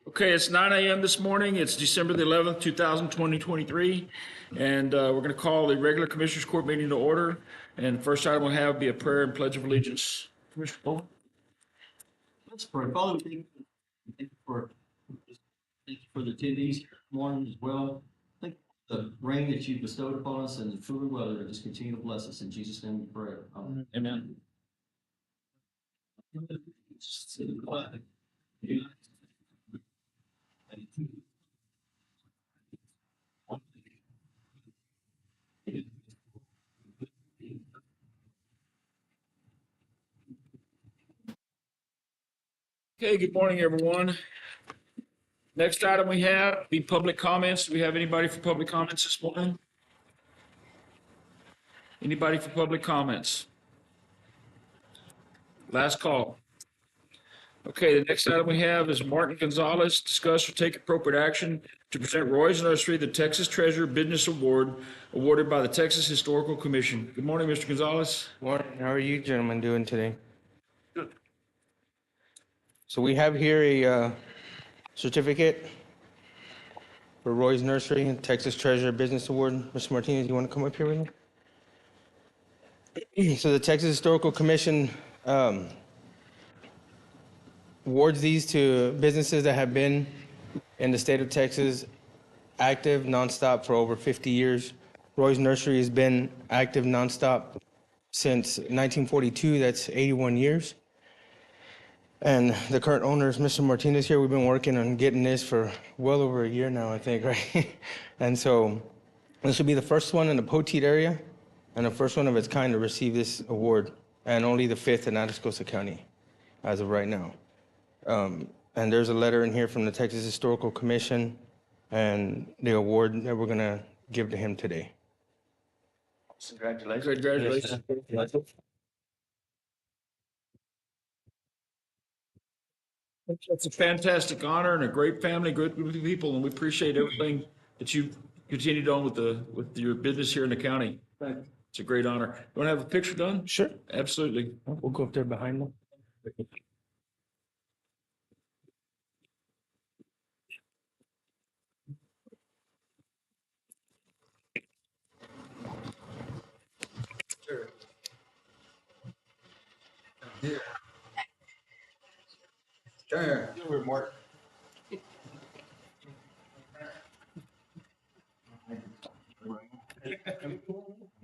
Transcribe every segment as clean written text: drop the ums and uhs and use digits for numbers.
Okay, it's 9 a.m. this morning. It's December the 11th, 2023. And we're going to call the regular Commissioners Court meeting to order. And the first item we'll have be a prayer and pledge of allegiance. Commissioner Bowman? Let's pray. Father, we thank you for the attendees here this morning as well. Thank you for the rain that you bestowed upon us and the cooler weather. Just continue to bless us. In Jesus' name we pray. Amen. Okay, good morning, everyone. Next item we have be public comments. Do we have anybody for public comments this morning? Anybody for public comments? Last call. Okay, the next item we have is Martin Gonzalez, discuss or take appropriate action to present Roy's Nursery the Texas Treasure Business Award awarded by the Texas Historical Commission. Good morning, Mr. Gonzalez. Morning. How are you gentlemen doing today? Good. So we have here a certificate for Roy's Nursery and Texas Treasure Business Award. Mr. Martinez, you want to come up here with me? So the Texas Historical Commission awards these to businesses that have been in the state of Texas active nonstop for over 50 years. Roy's Nursery has been active nonstop since 1942. That's 81 years. And the current owner is Mr. Martinez here. We've been working on getting this for well over a year now, I think, right? And so this will be the first one in the Poteet area and the first one of its kind to receive this award, and only the fifth in Atascosa County as of right now. And there's a letter in here from the Texas Historical Commission and the award that we're going to give to him today. Congratulations. Congratulations. It's a fantastic honor and a great family, great group of people, and we appreciate everything that you've continued on with your business here in the county. It's a great honor. You want to have a picture done? Sure. Absolutely. We'll go up there behind them. Sure. Here. Sure. Over, Mark.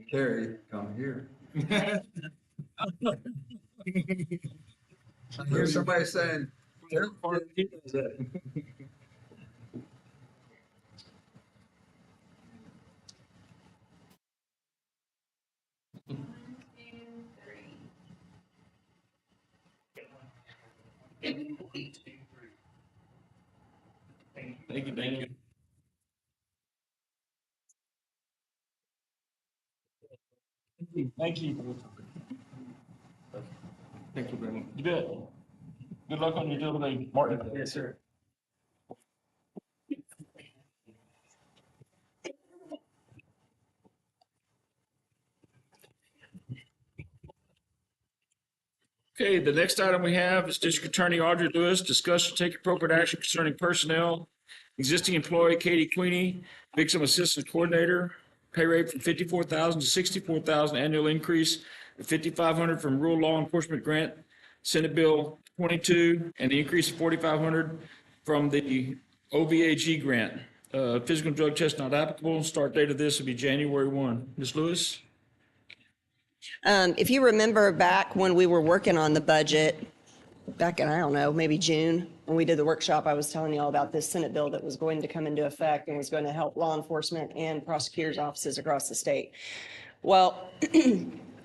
Carrie, come here. I hear somebody saying, Thank you, thank you. Thank you. Thank you very much. You bet. Good luck on your deal today, Martin. yes, sir. Okay, the next item we have is District Attorney Audrey Lewis, discuss and take appropriate action concerning personnel. Existing employee Katie Queenie, Victim Assistance Coordinator, pay rate from $54,000 to $64,000, annual increase of $5,500 from Rural Law Enforcement Grant, Senate Bill 22, and the increase of $4,500 from the OVAG grant. Physical drug test not applicable. Start date of this will be January 1. Ms. Lewis? If you remember back when we were working on the budget, back in, I don't know, maybe June, when we did the workshop, I was telling you all about this Senate bill that was going to come into effect and was going to help law enforcement and prosecutors' offices across the state. Well,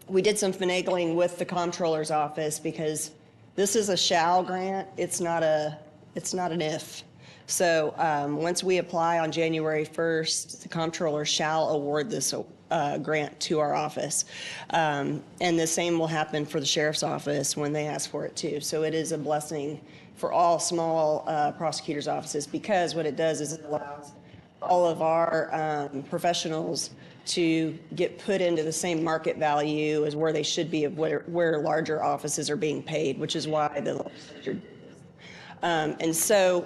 we did some finagling with the comptroller's office because this is a shall grant. It's not an if. So once we apply on January 1st, the comptroller shall award this grant to our office. And the same will happen for the sheriff's office when they ask for it too. So it is a blessing for all small prosecutors' offices, because what it does is it allows all of our professionals to get put into the same market value as where they should be of where larger offices are being paid, which is why the legislature did this. And so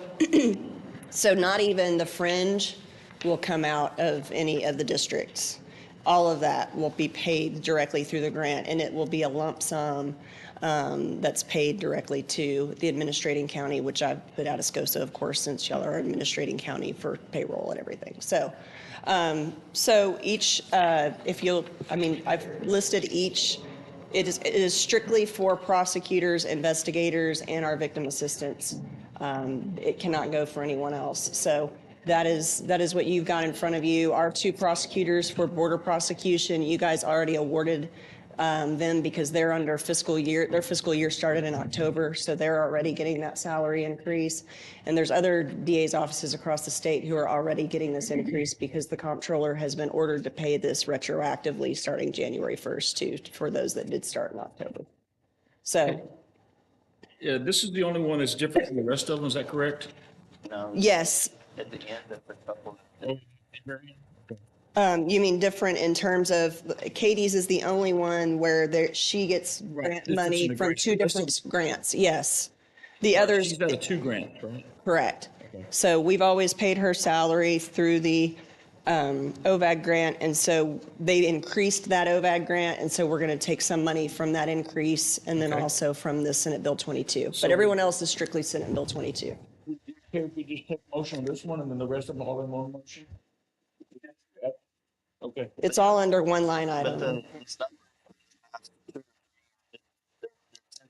So not even the fringe will come out of any of the districts. All of that will be paid directly through the grant, and it will be a lump sum that's paid directly to the administrating county, which I've put Atascosa, of course, since y'all are administrating county for payroll and everything. So, so each, if you'll, I mean, I've listed each. It is strictly for prosecutors, investigators, and our victim assistants. It cannot go for anyone else. So that is what you've got in front of you. Our two prosecutors for border prosecution, you guys already awarded them because they're under fiscal year. Their fiscal year started in October, so they're already getting that salary increase. And there's other DA's offices across the state who are already getting this increase because the comptroller has been ordered to pay this retroactively starting January 1st too, for those that did start in October. So, Yeah, this is the only one that's different from the rest of them, is that correct? yes. At the end of the couple. You mean different in terms of, Katie's is the only one where she gets grant Difference money in the from grant. two different grants, yes. The others, She's got a 2 grant, right? correct. So we've always paid her salary through the OVAG grant, and so they increased that OVAG grant, and so we're going to take some money from that increase and then Okay. also from the Senate Bill 22. So- But everyone else is strictly Senate Bill 22. Okay, if we just take motion on this one and then the rest of them all in one motion? Okay. It's all under one line But item. the, it's not.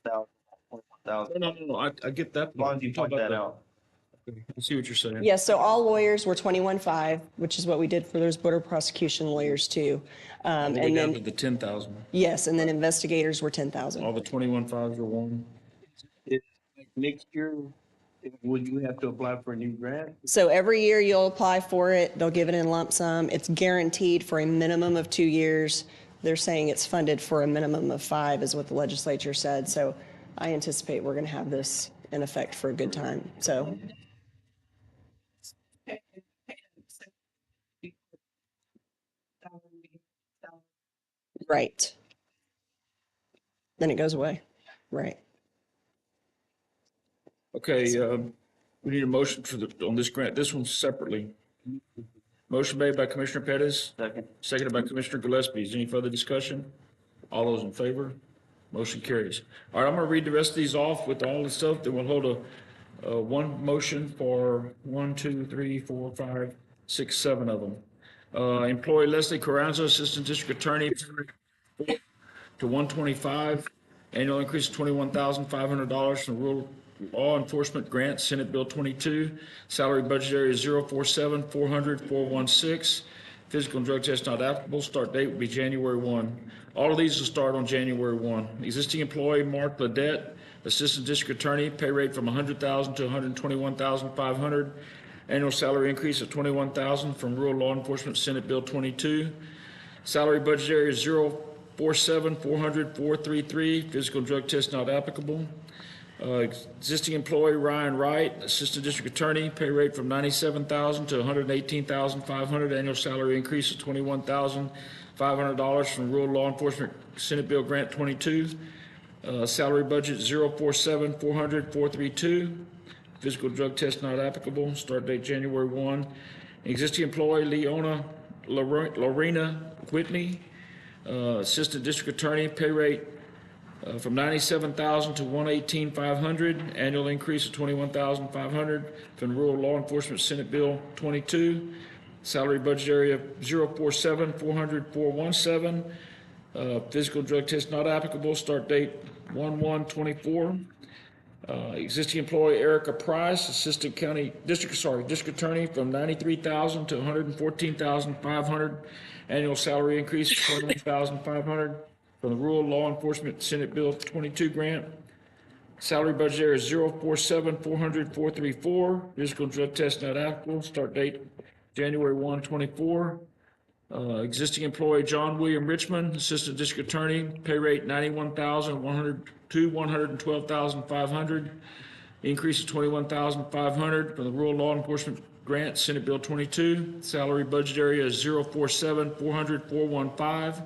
10,000, 21,000. No, I get that. As long as you I'm talking point that about out. the- I see what you're saying. Yeah, so all lawyers were 21.5, which is what we did for those border prosecution lawyers too. All the way And down to then, the 10,000. yes, and then investigators were 10,000. All the 21.5s are one. Next year, would you have to apply for a new grant? So every year you'll apply for it, they'll give it in lump sum. It's guaranteed for a minimum of 2 years. They're saying it's funded for a minimum of 5 is what the legislature said. So I anticipate we're going to have this in effect for a good time. So, right. Then it goes away. Right. Okay, we need a motion for on this grant, this one separately. Motion made by Commissioner Pettis, Second. seconded by Commissioner Gillespie. Is any further discussion? All those in favor? Motion carries. All right, I'm gonna read the rest of these off with all the stuff, then we'll hold a one motion for 1, 2, 3, 4, 5, 6, 7 of them. Employee Leslie Carranza, Assistant District Attorney, to 125, annual increase of $21,500 from Rural Law Enforcement Grant, Senate Bill 22. Salary budget area 047-400-416. Physical and drug test not applicable. Start date will be January 1. All of these will start on January 1. Existing employee Mark Ledette, Assistant District Attorney, pay rate from $100,000 to $121,500. Annual salary increase of $21,000 from Rural Law Enforcement, Senate Bill 22. Salary budget area 047-400-433. Physical and drug test not applicable. Existing employee Ryan Wright, Assistant District Attorney, pay rate from $97,000 to $118,500. Annual salary increase of $21,500 from Rural Law Enforcement Senate Bill Grant 22. Salary budget 047-400-432. Physical drug test not applicable. Start date January 1. Existing employee Lorena Whitney, Assistant District Attorney, pay rate from $97,000 to $118,500. Annual increase of $21,500 from Rural Law Enforcement Senate Bill 22. Salary budget area 047-400-417. Physical drug test not applicable. Start date 1/1/24. Existing employee Erica Price, District Attorney, from $93,000 to $114,500. Annual salary increase of $21,500 from the Rural Law Enforcement Senate Bill 22 grant. Salary budget area is 047-400-434. Physical drug test not applicable. Start date January 1/24. Existing employee John William Richmond, Assistant District Attorney, pay rate $91,100 to $112,500. Increase of $21,500 from the Rural Law Enforcement Grant, Senate Bill 22. Salary budget area is 047-400-415.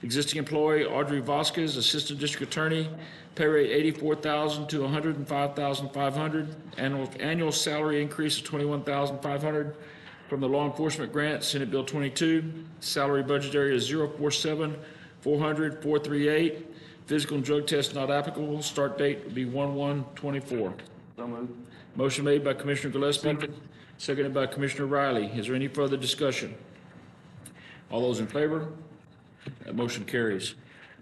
Existing employee Audrey Vasquez, Assistant District Attorney, pay rate 84,000 to 105,500. Annual salary increase of 21,500 from the Law Enforcement Grant, Senate Bill 22. Salary budget area is 047, 400, 438. Physical and drug test not applicable. Start date would be 1/1/24. So moved. Motion made by Commissioner Gillespie, seconded by Commissioner Riley. Is there any further discussion? All those in favor? That motion carries.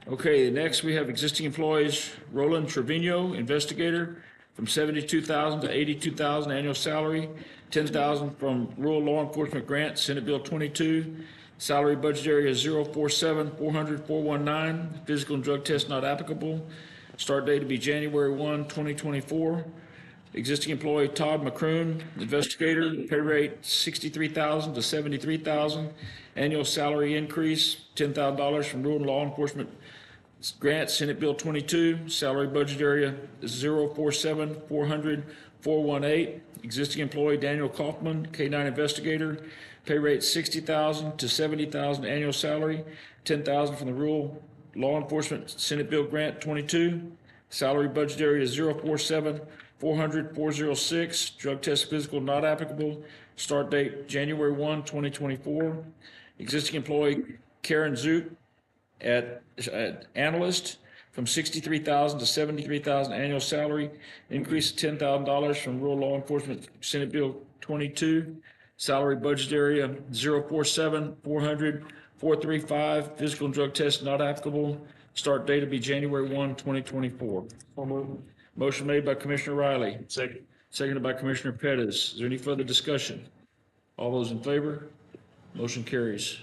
Okay, next we have existing employees, Roland Trevino, investigator, from 72,000 to 82,000 annual salary, 10,000 from Rural Law Enforcement Grant, Senate Bill 22. Salary budget area is 047, 400, 419. Physical and drug test not applicable. Start date to be January 1, 2024. Existing employee Todd McCroon, investigator, pay rate 63,000 to 73,000. Annual salary increase $10,000 from Rural Law Enforcement Grant, Senate Bill 22. Salary budget area is 047, 400, 418. Existing employee Daniel Kaufman, K-9 investigator, pay rate 60,000 to 70,000. Annual salary 10,000 from the Rural Law Enforcement Senate Bill Grant 22. Salary budget area is 047, 400, 406. Drug test physical not applicable. Start date January 1, 2024. Existing employee Karen Zoot at analyst from 63,000 to 73,000 annual salary. Increase of $10,000 from Rural Law Enforcement Senate Bill 22. Salary budget area 047, 400, 435. Physical and drug test not applicable. Start date will be January 1, 2024. So moved. Motion made by Commissioner Riley, Second. seconded by Commissioner Pettis. Is there any further discussion? All those in favor? Motion carries.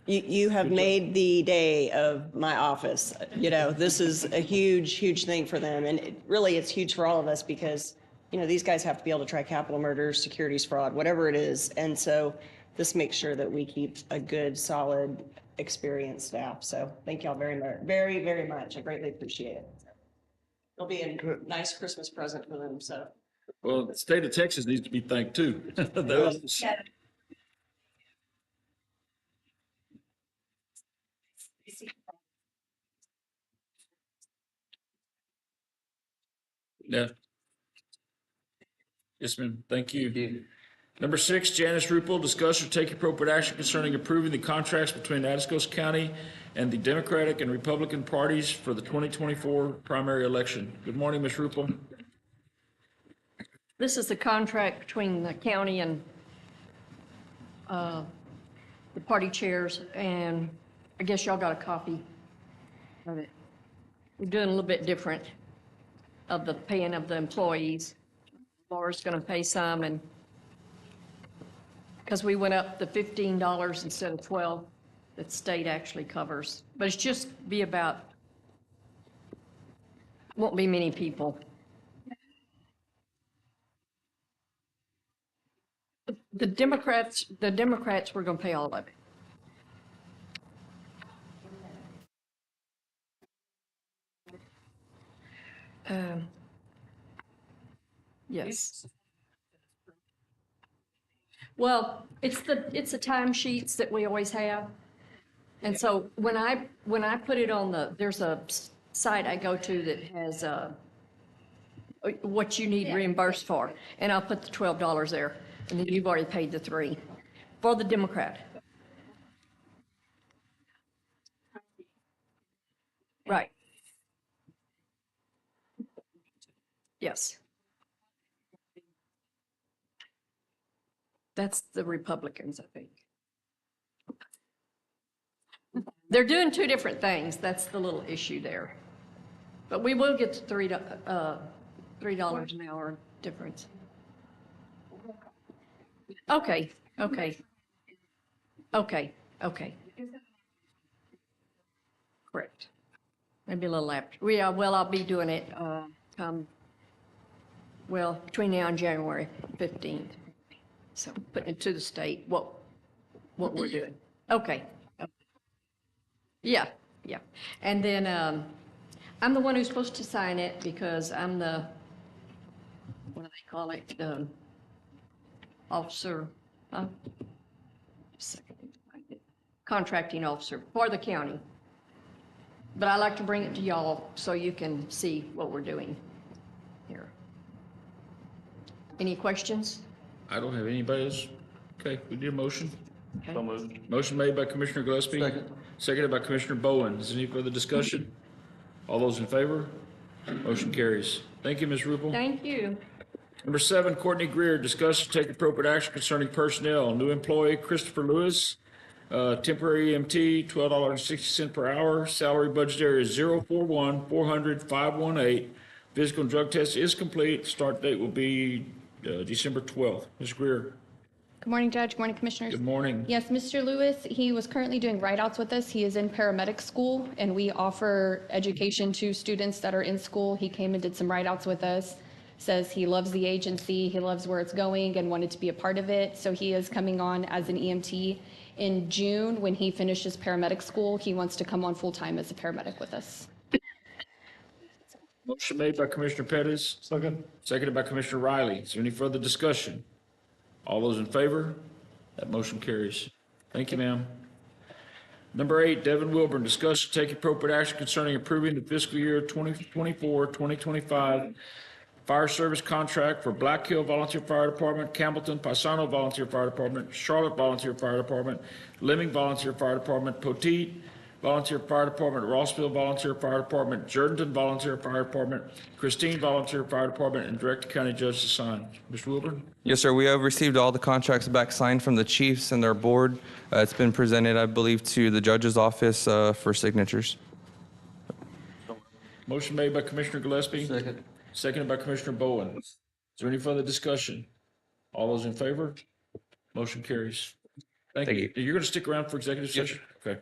You have made the day of my office. You know, this is a huge, huge thing for them. And really, it's huge for all of us because, you know, these guys have to be able to try capital murders, securities fraud, whatever it is. And so this makes sure that we keep a good, solid, experienced staff. So thank y'all very much, very, very much. I greatly appreciate it. It'll be a nice Christmas present for them, so. Well, the state of Texas needs to be thanked too. Those- Yeah. Yes, ma'am. Thank you. Number 6, Janice Rupel, discuss or take appropriate action concerning approving the contracts between Atascosa County and the Democratic and Republican parties for the 2024 primary election. Good morning, Ms. Rupel. This is the contract between the county and the party chairs, and I guess y'all got a copy of it. We're doing a little bit different of the paying of the employees. Laura's going to pay some, and because we went up to $15 instead of 12, that state actually covers. But it's just be about, won't be many people. The Democrats were going to pay all of it. Yes. Well, it's the timesheets that we always have. And so when I put it on there's a site I go to that has what you need reimbursed for, and I'll put the $12 there, and then you've already paid the $3 for the Democrat. Right. Yes. That's the Republicans, I think. They're doing two different things. That's the little issue there. But we will get to $3 an hour difference. Okay. Correct. Maybe a little after. Well, I'll be doing it between now and January 15th. So putting it to the state, what we're doing. Okay. Yeah. And then I'm the one who's supposed to sign it because I'm the, what do they call it? The officer, contracting officer for the county. But I like to bring it to y'all so you can see what we're doing here. Any questions? I don't have anybody else. Okay, we need a motion. Okay. So moved. Motion made by Commissioner Gillespie. Second. Seconded by Commissioner Bowen. Is there any further discussion? All those in favor? Motion carries. Thank you, Ms. Rubel. Thank you. Number 7, Courtney Greer, discuss and take appropriate action concerning personnel. New employee Christopher Lewis, temporary EMT, $12.60 per hour. Salary budget area is 041-400-518. Physical and drug test is complete. Start date will be December 12th. Ms. Greer, Good morning, Judge. Good morning, Commissioners. good morning. Yes, Mr. Lewis, he was currently doing write-outs with us. He is in paramedic school, and we offer education to students that are in school. He came and did some write-outs with us, says he loves the agency, he loves where it's going, and wanted to be a part of it. So he is coming on as an EMT. In June, when he finishes paramedic school, he wants to come on full-time as a paramedic with us. Motion made by Commissioner Pettis. Second. Seconded by Commissioner Riley. Is there any further discussion? All those in favor? That motion carries. Thank you, ma'am. Number 8, Devin Wilburn, discuss and take appropriate action concerning approving the fiscal year 2024-2025 fire service contract for Black Hill Volunteer Fire Department, Campbellton Paisano Volunteer Fire Department, Charlotte Volunteer Fire Department, Lemming Volunteer Fire Department, Poteet Volunteer Fire Department, Rossville Volunteer Fire Department, Jourdanton Volunteer Fire Department, Christine Volunteer Fire Department, and direct the county judge to sign. Mr. Wilburn? Yes, sir. We have received all the contracts back signed from the chiefs and their board. It's been presented, I believe, to the judge's office for signatures. Motion made by Commissioner Gillespie. Second. Seconded by Commissioner Bowen. Is there any further discussion? All those in favor? Motion carries. Thank you. You're going to stick around for executive session? Okay.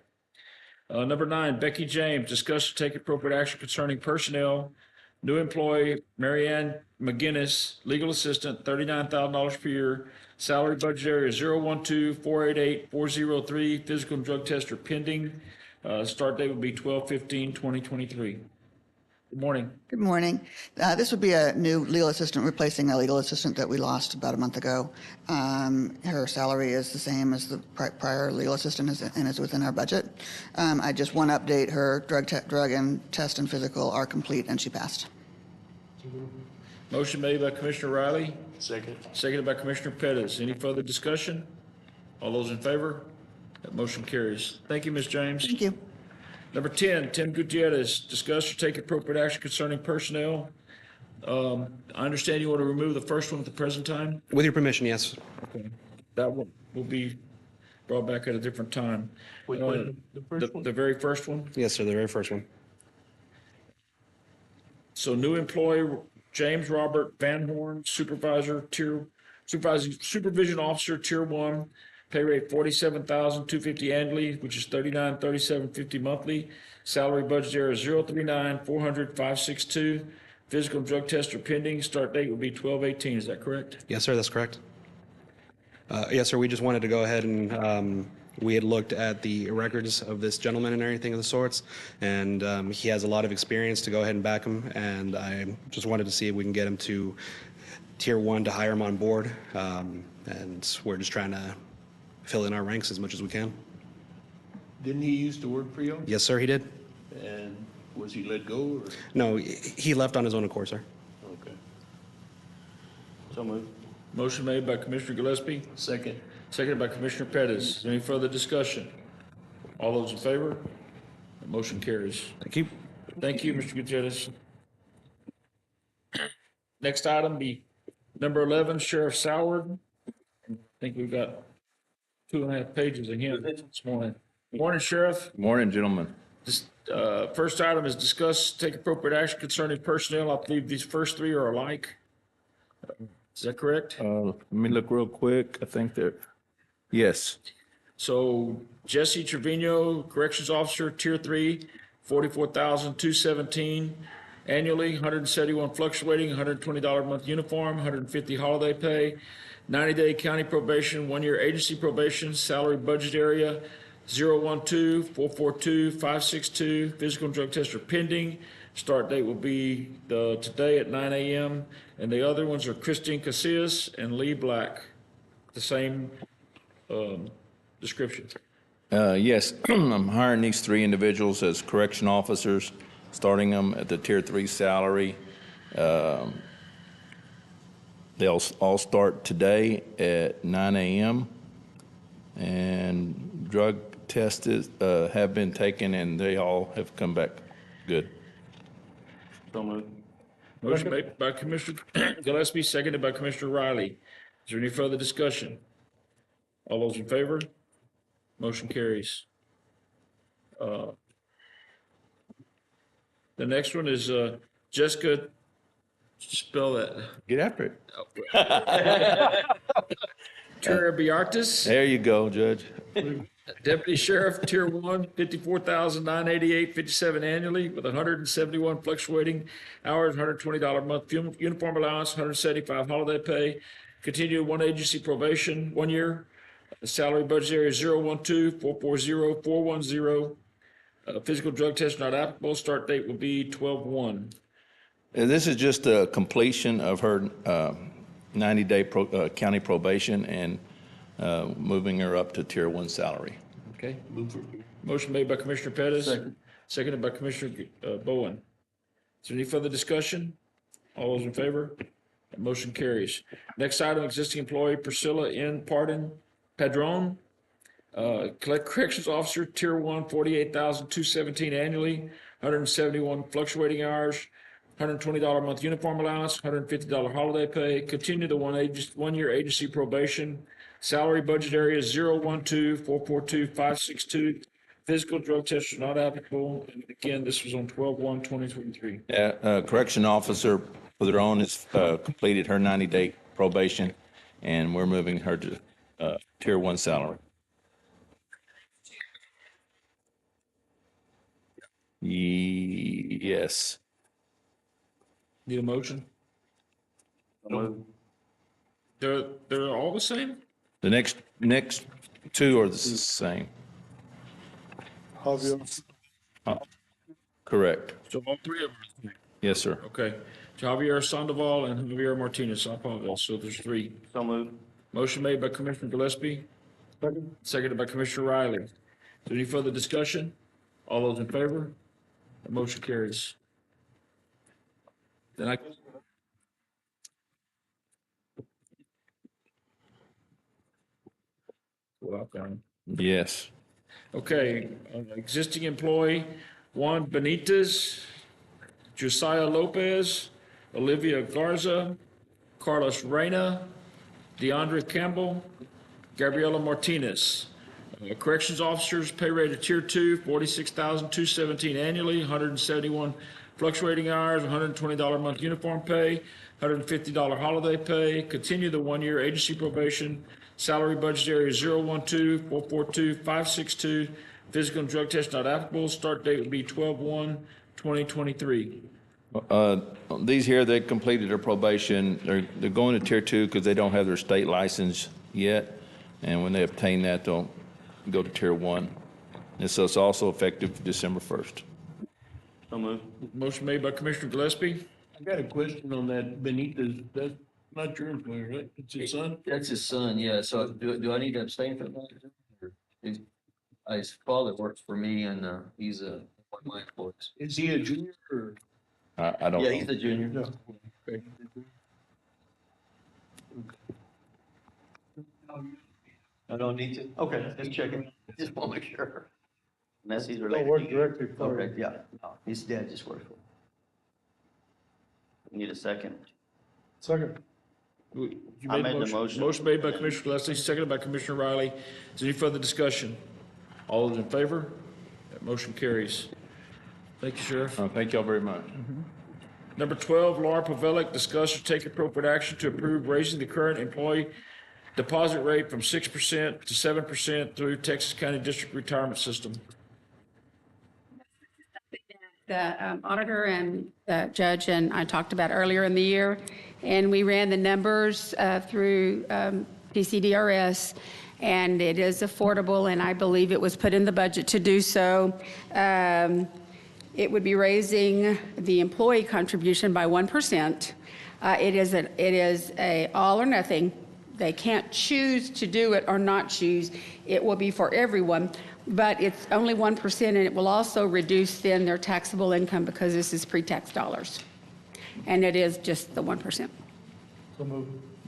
Number 9, Becky James, discuss and take appropriate action concerning personnel. New employee, Marianne McGinnis, legal assistant, $39,000 per year. Salary budget area 012-488-403. Physical and drug test are pending. Start date will be 12/15/2023. Good morning. Good morning. This would be a new legal assistant replacing a legal assistant that we lost about a month ago. Her salary is the same as the prior legal assistant and is within our budget. I just want to update her drug and test and physical are complete and she passed. Motion made by Commissioner Riley, Second. seconded by Commissioner Pettis. Any further discussion? All those in favor? That motion carries. Thank you, Ms. James. Thank you. Number 10, Tim Gutierrez, discuss or take appropriate action concerning personnel. I understand you want to remove the first one at the present time? With your permission, yes. Okay. That one will be brought back at a different time. Which one? The first one? The very first one? Yes, sir, the very first one. So new employee, James Robert Van Horn, supervision officer, tier 1, pay rate $47,250 annually, which is $39,3750 monthly. Salary budget area 039-400-562. Physical and drug tests are pending. Start date will be 12/18. Is that correct? Yes, sir, that's correct. Yes, sir, we just wanted to go ahead and we had looked at the records of this gentleman and everything of the sorts, and he has a lot of experience to go ahead and back him, and I just wanted to see if we can get him to tier 1 to hire him on board, and we're just trying to fill in our ranks as much as we can. Didn't he used to work for you? Yes, sir, he did. And was he let go or? No, he left on his own accord, sir. Okay. So moved. Motion made by Commissioner Gillespie, Second. seconded by Commissioner Pettis. Is there any further discussion? All those in favor? The motion carries. Thank you. Thank you, Mr. Gutierrez. Next item be number 11, Sheriff Soward. I think we've got 2.5 pages of him this morning. Morning, Sheriff. Morning, gentlemen. This, first item is discuss, take appropriate action concerning personnel. I believe these first 3 are alike. Is that correct? Let me look real quick. I think they're, yes. So Jesse Trevino, Corrections Officer, Tier 3, $44,217 annually, 171 fluctuating, $120 a month uniform, 150 holiday pay, 90-day county probation, 1-year agency probation, salary budget area 012-442-562. Physical and drug tests are pending. Start date will be today at 9 a.m. And the other ones are Christine Casillas and Lee Black. The same description. Yes, I'm hiring these three individuals as correction officers, starting them at the Tier 3 salary. They'll all start today at 9 a.m. And drug tests have been taken, and they all have come back good. So moved. Motion made by Commissioner Gillespie, seconded by Commissioner Riley. Is there any further discussion? All those in favor? Motion carries. The next one is Jessica, spell that. Get after it. Terabiartis, There you go, Judge. Deputy Sheriff, Tier 1, 54,988.57 annually, with 171 fluctuating hours, $120 a month uniform allowance, 175 holiday pay. Continue one agency probation, 1 year. Salary budget area 012-440-410. Physical drug test not applicable. Start date will be 12/1. And this is just a completion of her 90-day county probation and moving her up to Tier 1 salary. Okay. Motion made by Commissioner Pettis. Seconded by Commissioner Bowen. Is there any further discussion? All those in favor? That motion carries. Next item, existing employee Priscilla N. Padron, Corrections Officer, Tier 1, 48,217 annually, 171 fluctuating hours, $120 a month uniform allowance, $150 holiday pay. Continue the 1 year agency probation. Salary budget area 012-442-562. Physical drug tests are not applicable. And again, this was on 12/1/2023. Correction officer for their own has completed her 90-day probation, and we're moving her to Tier 1 salary. Yes. Need a motion? So moved. They're all the same? The next two are the same. Correct. So all three of them are the same? Yes, sir. Okay. Javier Sandoval and Javier Martinez. I apologize. So there's three. So moved. Motion made by Commissioner Gillespie. Seconded by Commissioner Riley. Is there any further discussion? All those in favor? The motion carries. Then I. Welcome. Yes. Okay, existing employee, Juan Benitez, Josiah Lopez, Olivia Garza, Carlos Reyna, DeAndre Campbell, Gabriela Martinez. Corrections officers, pay rate of Tier 2, 46,217 annually, 171 fluctuating hours, $120 a month uniform pay, $150 holiday pay. Continue the 1 year agency probation. Salary budget area 012-442-562. Physical and drug test not applicable. Start date would be 12/1/2023. These here, they completed their probation. They're going to Tier 2 because they don't have their state license yet. And when they obtain that, they'll go to Tier 1. And so it's also effective December 1st. So moved. Motion made by Commissioner Gillespie. I got a question on that Benitez. That's not your employer, right? It's his son? That's his son, yeah. So do I need to abstain from that? His father works for me and he's one of my employees. Is he a junior or? I don't Yeah, know. he's a junior. I don't need to? Okay, just checking. Just want to make sure. Unless he's related. work directly for Okay, yeah. No, his dad just works for him. Need a second. Second. You I made the motion. Motion made by Commissioner Gillespie, seconded by Commissioner Riley. Is there any further discussion? All those in favor? That motion carries. Thank you, Sheriff. Thank y'all very much. Number 12, Laura Pavelic, discuss or take appropriate action to approve raising the current employee deposit rate from 6% to 7% through Texas County District Retirement System. The auditor and the judge and I talked about earlier in the year, and we ran the numbers through PCDRS, and it is affordable, and I believe it was put in the budget to do so. It would be raising the employee contribution by 1%. It is a all or nothing. They can't choose to do it or not choose. It will be for everyone. but it's only 1%, and it will also reduce then their taxable income because this is pre-tax dollars. And it is just the 1%.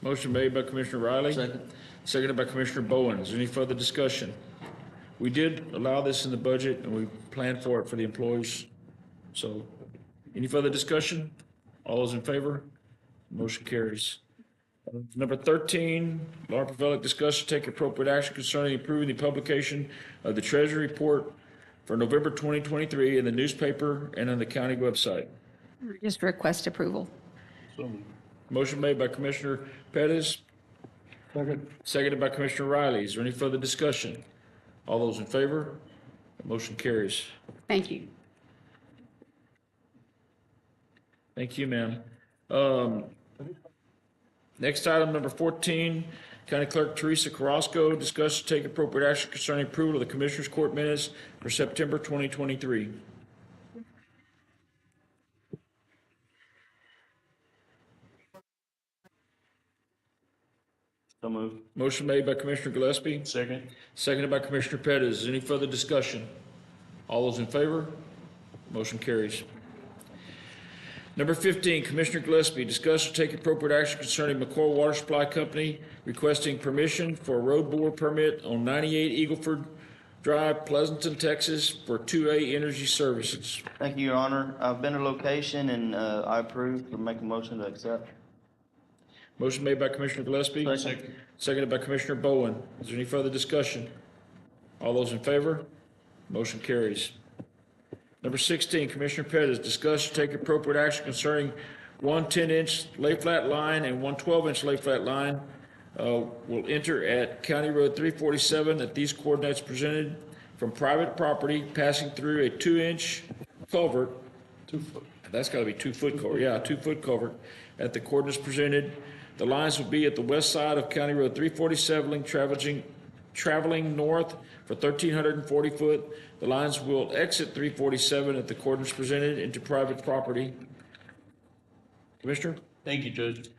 Motion made by Commissioner Riley. Second. Seconded by Commissioner Bowen. Is there any further discussion? We did allow this in the budget, and we planned for it for the employees. So, any further discussion? All those in favor? Motion carries. Number 13, Laura Pavelic, discuss and take appropriate action concerning approving the publication of the Treasury Report for November 2023 in the newspaper and on the county website. Just request approval. Motion made by Commissioner Pettis. Second. Seconded by Commissioner Riley. Is there any further discussion? All those in favor? Motion carries. Thank you. Thank you, ma'am. Next item, number 14, County Clerk Teresa Carrasco, discuss and take appropriate action concerning approval of the Commissioners Court minutes for September 2023. So move. Motion made by Commissioner Gillespie, Second. seconded by Commissioner Pettis. Is any further discussion? All those in favor? Motion carries. Number 15, Commissioner Gillespie, discuss and take appropriate action concerning McCoy Water Supply Company requesting permission for a road bore permit on 98 Eagleford Drive, Pleasanton, Texas for 2A Energy Services. Thank you, Your Honor. I've been to location and I approve to make a motion to accept. Motion made by Commissioner Gillespie. Second. Seconded by Commissioner Bowen. Is there any further discussion? All those in favor? Motion carries. Number 16, Commissioner Pettis, discuss and take appropriate action concerning one 10-inch lay-flat line and one 12-inch lay-flat line will enter at County Road 347 at these coordinates presented from private property passing through a 2-inch culvert. 2 foot. That's got to be 2-foot culvert. Yeah, 2-foot culvert at the coordinates presented. The lines will be at the west side of County Road 347, traveling north for 1,340 foot. The lines will exit 347 at the coordinates presented into private property. Commissioner? Thank you, Judge.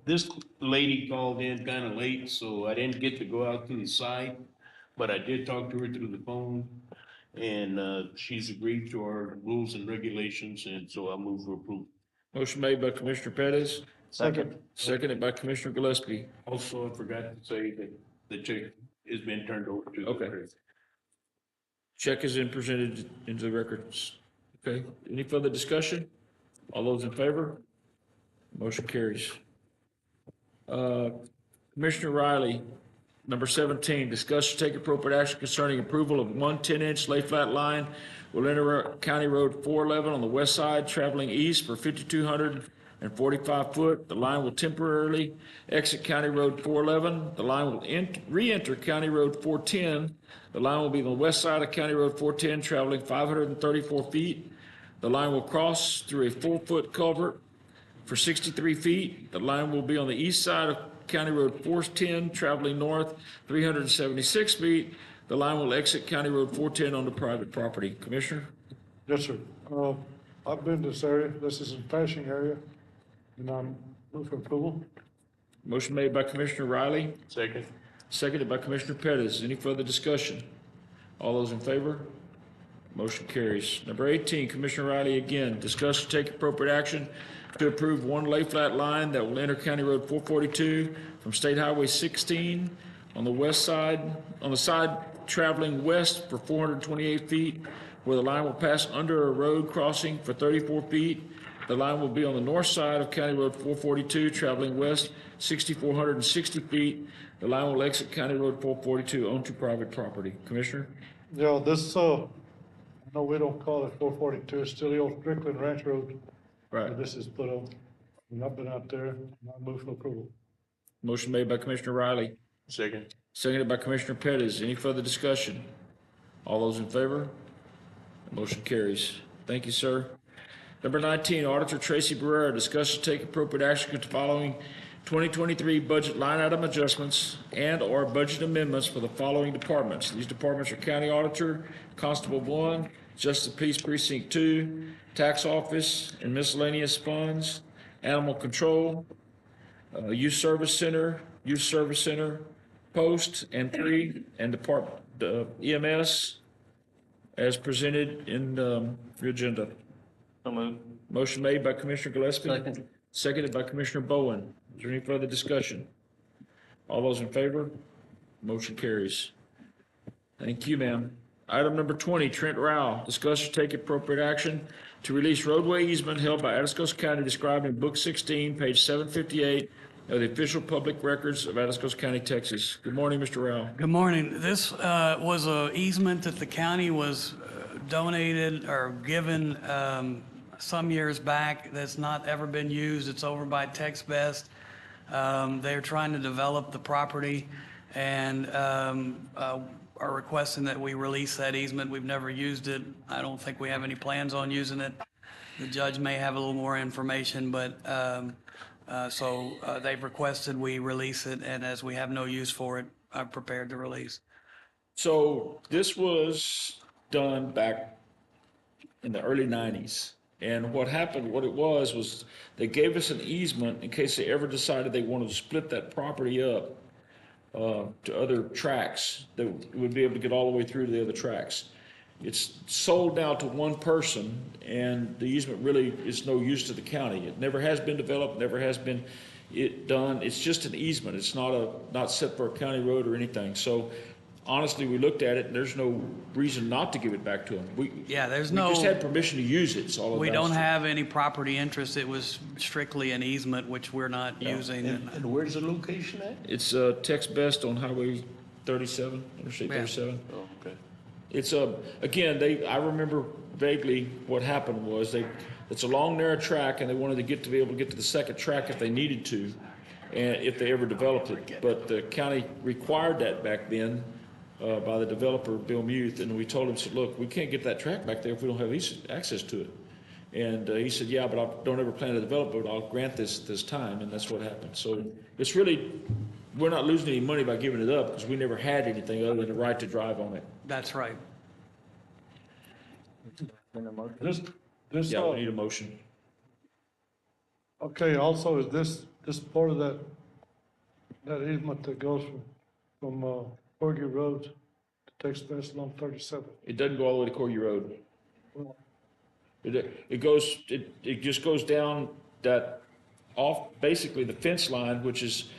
This lady called in kind of late, so I didn't get to go out to the site, but I did talk to her through the phone, and she's agreed to our rules and regulations, and so I'll move for approval. Motion made by Commissioner Pettis, Second. seconded by Commissioner Gillespie. Also, I forgot to say that the check has been turned over to the Okay. treasurer. Check is in presented into the records. Okay, any further discussion? All those in favor? Motion carries. Commissioner Riley, number 17, discuss and take appropriate action concerning approval of one 10-inch lay-flat line will enter County Road 411 on the west side, traveling east for 5,245 foot. The line will temporarily exit County Road 411. The line will re-enter County Road 410. The line will be on the west side of County Road 410, traveling 534 feet. The line will cross through a 4-foot culvert for 63 feet. The line will be on the east side of County Road 410, traveling north 376 feet. The line will exit County Road 410 onto private property. Commissioner? Yes, sir. I've been to this area. This is a passing area, and I'm moving for approval. Motion made by Commissioner Riley, Second. seconded by Commissioner Pettis. Any further discussion? All those in favor? Motion carries. Number 18, Commissioner Riley again, discuss and take appropriate action to approve one lay-flat line that will enter County Road 442 from State Highway 16 on the west side, on the side traveling west for 428 feet, where the line will pass under a road crossing for 34 feet. The line will be on the north side of County Road 442, traveling west 6,460 feet. The line will exit County Road 442 onto private property. Commissioner? Yeah, this, I know we don't call it 442, it's still the old Strickland Ranch Road. Right. But this is put on, and I've been out there, and I move for approval. Motion made by Commissioner Riley, Second. seconded by Commissioner Pettis. Any further discussion? All those in favor? Motion carries. Thank you, sir. Number 19, Auditor Tracy Barrera, discuss and take appropriate action to following 2023 budget line item adjustments and/or budget amendments for the following departments. These departments are County Auditor, Constable 1, Justice Peace Precinct 2, Tax Office and Miscellaneous Funds, Animal Control, Youth Service Center, Post and 3, and EMS as presented in your agenda. So moved. Motion made by Commissioner Gillespie. Second. Seconded by Commissioner Bowen. Is there any further discussion? All those in favor? Motion carries. Thank you, ma'am. Item number 20, Trent Rao, discuss or take appropriate action to release roadway easement held by Atascosa County described in Book 16, page 758 of the official public records of Atascosa County, Texas. Good morning, Mr. Rao. Good morning. This was a easement that the county was donated or given some years back that's not ever been used. It's over by Tex Best. They're trying to develop the property and are requesting that we release that easement. We've never used it. I don't think we have any plans on using it. The judge may have a little more information, but so they've requested we release it, and as we have no use for it, I'm prepared to release. So this was done back in the early 90s. And what happened, what it was they gave us an easement in case they ever decided they wanted to split that property up to other tracks that would be able to get all the way through to the other tracks. It's sold now to one person, and the easement really is no use to the county. It never has been developed, never has been done. It's just an easement. It's not set for a county road or anything. So honestly, we looked at it, and there's no reason not to give it back to them. We just had permission to use it. So We don't have any property interest. It was strictly an easement, which we're not using. And where's the location at? It's Tex Best on Highway 37, Interstate 37. Oh, okay. It's again, I remember vaguely what happened was it's a long narrow track, and they wanted to be able to get to the second track if they needed to, and if they ever developed it. But the county required that back then by the developer, Bill Muth, and we told him, said, look, we can't get that track back there if we don't have access to it. And he said, yeah, but I don't ever plan to develop it, I'll grant this time, and that's what happened. So it's really, we're not losing any money by giving it up, because we never had anything other than the right to drive on it. That's right. This, Yeah, we need a motion. okay, also, is this part of that easement that goes from Corgi Road to Tex Best along 37? It doesn't go all the way to Corgi Road. It just goes down that off, basically the fence line, which is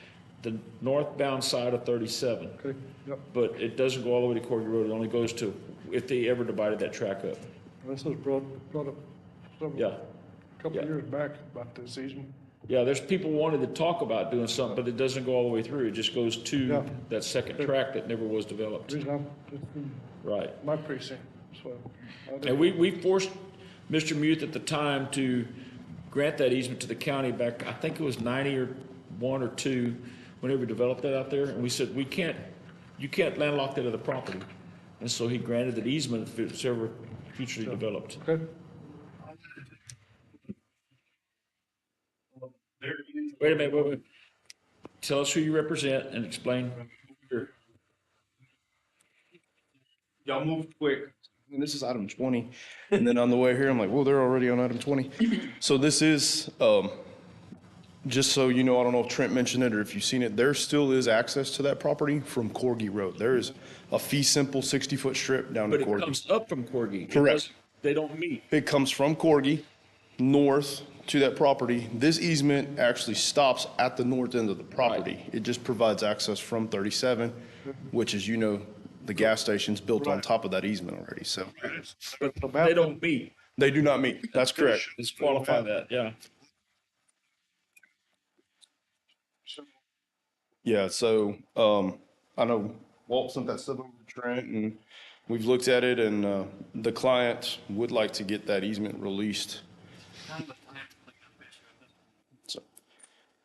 the northbound side of 37. Okay, yep. But it doesn't go all the way to Corgi Road. It only goes to, if they ever divided that track up. This was brought up Yeah. a couple Yeah. of years back about this easement. Yeah, there's people wanted to talk about doing something, but it doesn't go all the way through. It just goes to Yeah. that second track that never was developed. The reason I'm, it's in Right. my precinct, so. And we forced Mr. Muth at the time to grant that easement to the county back, I think it was 91 or 2, whenever we developed that out there. And we said, you can't landlock that other property. And so he granted that easement if it's ever futurely developed. Okay. Wait a minute, wait. Tell us who you represent and explain. Y'all move quick. And this is item 20. And then on the way here, I'm like, well, they're already on item 20. So this is, just so you know, I don't know if Trent mentioned it or if you've seen it, there still is access to that property from Corgi Road. There is a fee simple 60-foot strip down to But Corgi. it comes up from Corgi. Correct. They don't meet. It comes from Corgi north to that property. This easement actually stops at the north end of the property. It just provides access from 37, which is, you know, the gas station's built on top of that easement already, so. But they don't meet. They do not meet. That's correct. Disqualify that, yeah. Yeah, so, I know Walt sent that stuff over to Trent, and we've looked at it, and, the client would like to get that easement released. So,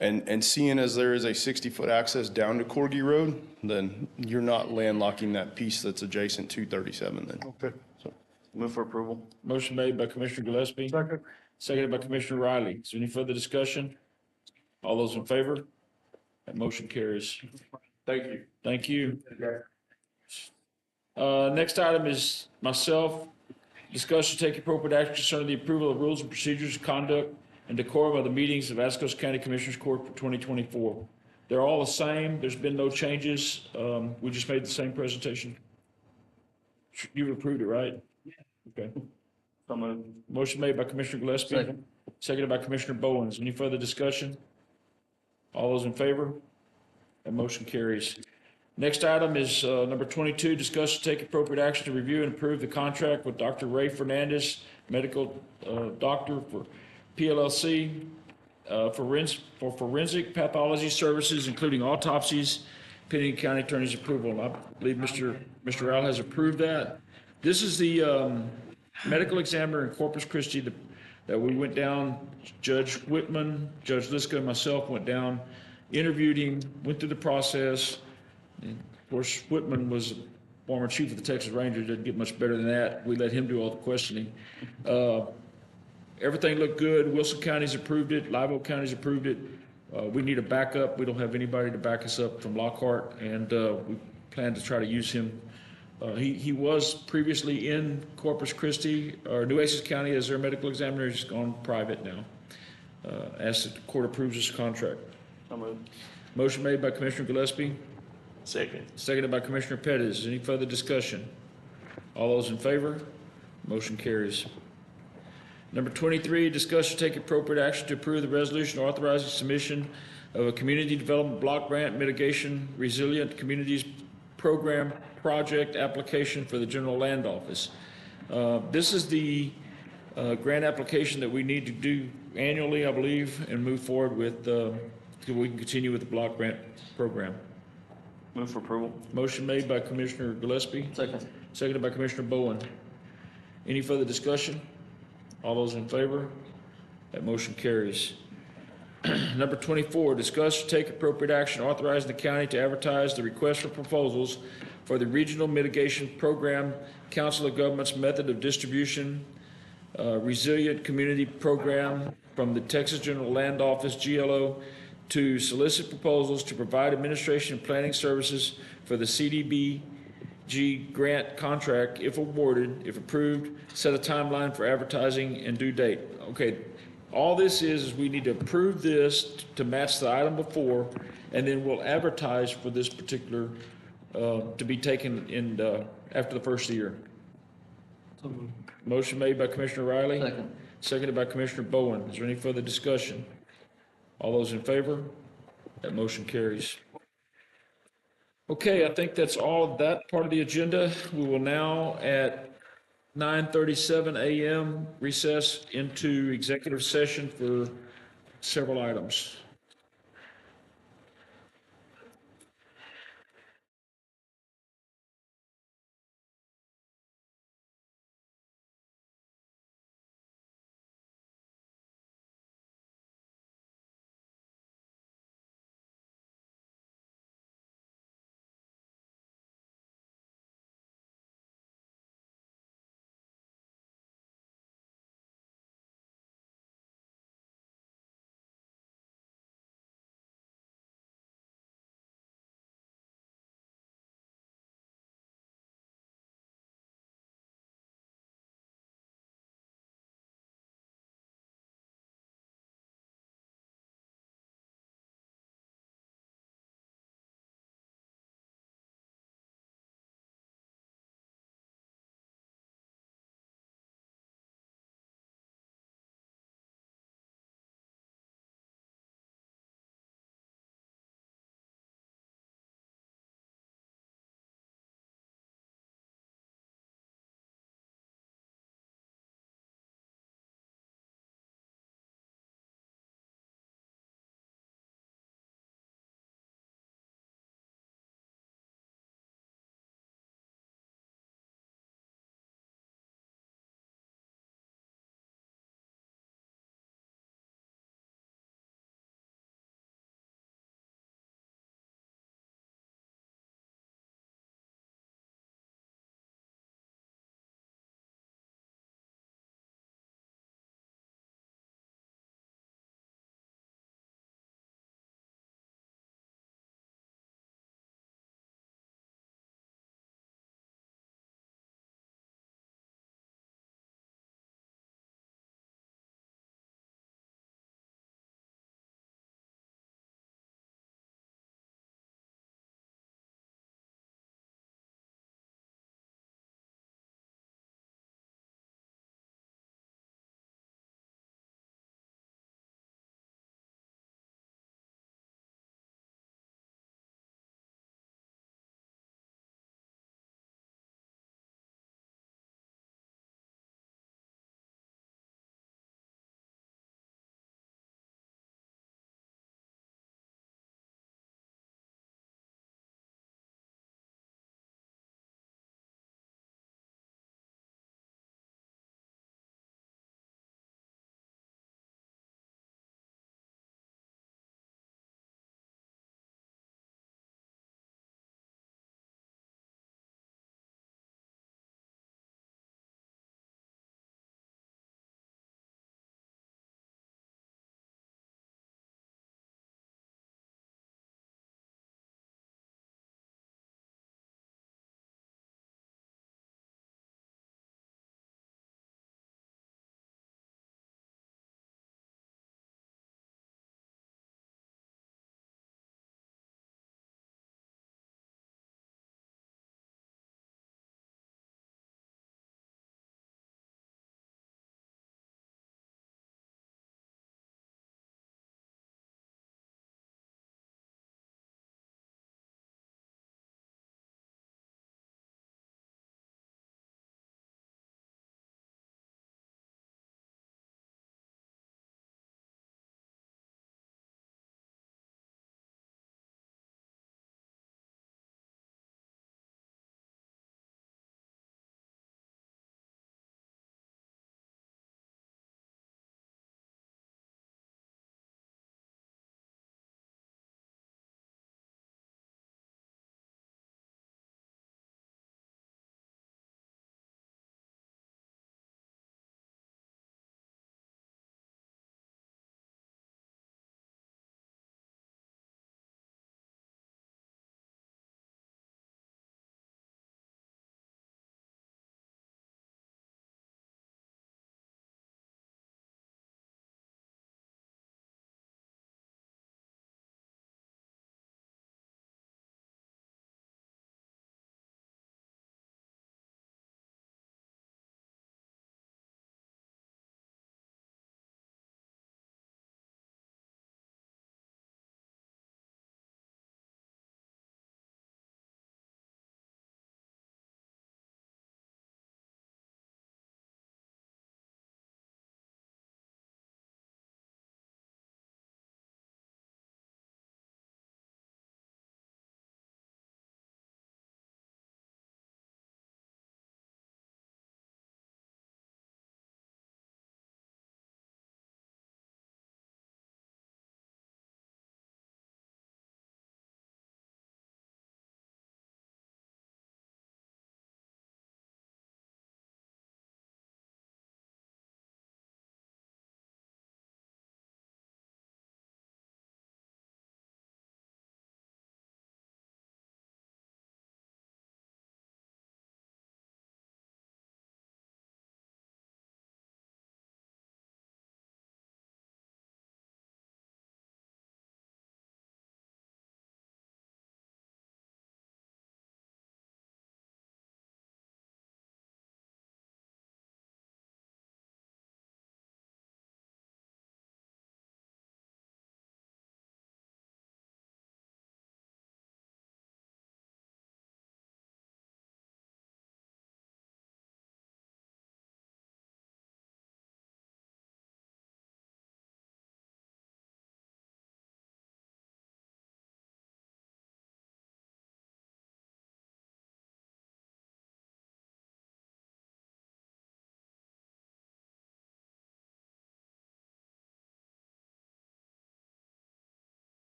and seeing as there is a 60-foot access down to Corgi Road, then you're not landlocking that piece that's adjacent to 37 then. Okay. So, Move for approval. Motion made by Commissioner Gillespie. Second. Seconded by Commissioner Riley. Is there any further discussion? All those in favor? That motion carries. Thank you. Thank you. Next item is myself. Discuss and take appropriate action concerning the approval of rules and procedures, conduct, and decorum of the meetings of Atascosa County Commissioners Court for 2024. They're all the same. There's been no changes. We just made the same presentation. You've approved it, right? Okay. Motion made by Commissioner Gillespie. Second. Seconded by Commissioner Bowens. Any further discussion? All those in favor? That motion carries. Next item is number 22, discuss and take appropriate action to review and approve the contract with Dr. Ray Fernandez, medical doctor for PLLC, for forensic pathology services, including autopsies, pending county attorney's approval. I believe Mr. Al has approved that. This is the medical examiner in Corpus Christi that we went down. Judge Whitman, Judge Liska, and myself went down, interviewed him, went through the process. And of course, Whitman was former chief of the Texas Rangers, didn't get much better than that. We let him do all the questioning. Everything looked good. Wilson County's approved it. Live Oak County's approved it. We need a backup. We don't have anybody to back us up from Lockhart, and we plan to try to use him. He was previously in Corpus Christi, or Nueces County as their medical examiner. He's gone private now. Ask that the court approves this contract. Motion made by Commissioner Gillespie. Second. Seconded by Commissioner Pettis. Any further discussion? All those in favor? Motion carries. Number 23, discuss and take appropriate action to approve the resolution authorizing submission of a community development block grant mitigation resilient communities program project application for the general land office. This is the grant application that we need to do annually, I believe, and move forward with, so we can continue with the block grant program. Move for approval. Motion made by Commissioner Gillespie. Second. Seconded by Commissioner Bowen. Any further discussion? All those in favor? That motion carries. Number 24, discuss or take appropriate action authorizing the county to advertise the request for proposals for the Regional Mitigation Program Council of Governments Method of Distribution Resilient Community Program from the Texas General Land Office, GLO, to solicit proposals to provide administration and planning services for the CDBG grant contract if awarded, if approved, set a timeline for advertising and due date. Okay, all this is we need to approve this to match the item before, and then we'll advertise for this particular, to be taken in, after the first year. Motion made by Commissioner Riley. Second. Seconded by Commissioner Bowen. Is there any further discussion? All those in favor? That motion carries. Okay, I think that's all of that part of the agenda. We will now, at 9:37 a.m., recess into executive session for several items.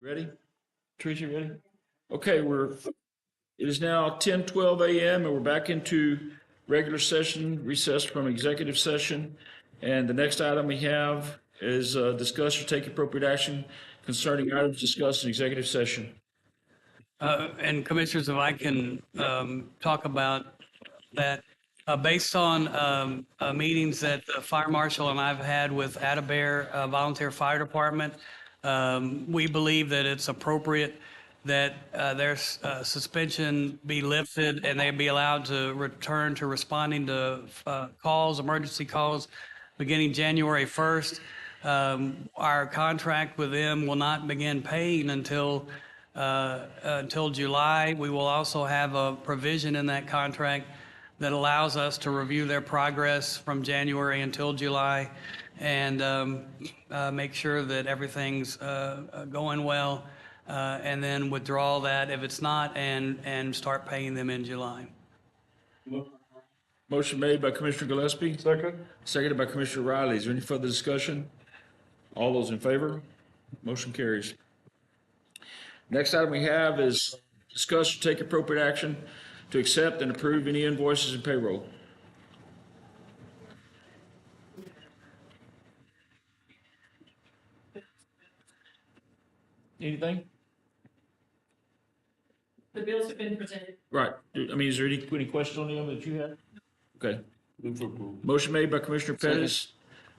Ready? Teresa, you ready? Okay, it is now 10:12 a.m. and we're back into regular session, recessed from executive session. And the next item we have is discuss or take appropriate action concerning items discussed in executive session. And Commissioners, if I can talk about that, based on meetings that the fire marshal and I've had with Atabear Volunteer Fire Department, we believe that it's appropriate that their suspension be lifted and they be allowed to return to responding to calls, emergency calls, beginning January 1st. Our contract with them will not begin paying until July. We will also have a provision in that contract that allows us to review their progress from January until July and make sure that everything's going well, and then withdraw that if it's not and start paying them in July. Motion made by Commissioner Gillespie. Second? Seconded by Commissioner Riley. Is there any further discussion? All those in favor? Motion carries. Next item we have is discuss or take appropriate action to accept and approve any invoices and payroll. Anything? The bills have been presented. Right. I mean, is there any questions on them that you have? Okay. Move for approval. Motion made by Commissioner Pettis,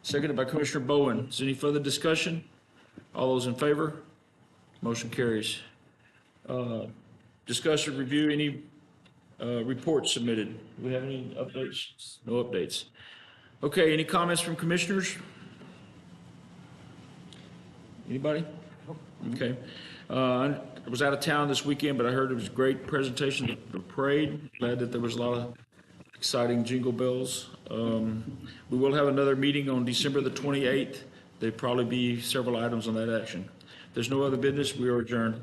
seconded by Commissioner Bowen. Is there any further discussion? All those in favor? Motion carries. Discuss or review any reports submitted. Do we have any updates? No updates. Okay, any comments from commissioners? Anybody? Okay. I was out of town this weekend, but I heard it was a great presentation of the parade. Glad that there was a lot of exciting jingle bells. We will have another meeting on December the 28th. There'll probably be several items on that action. If there's no other business, we are adjourned.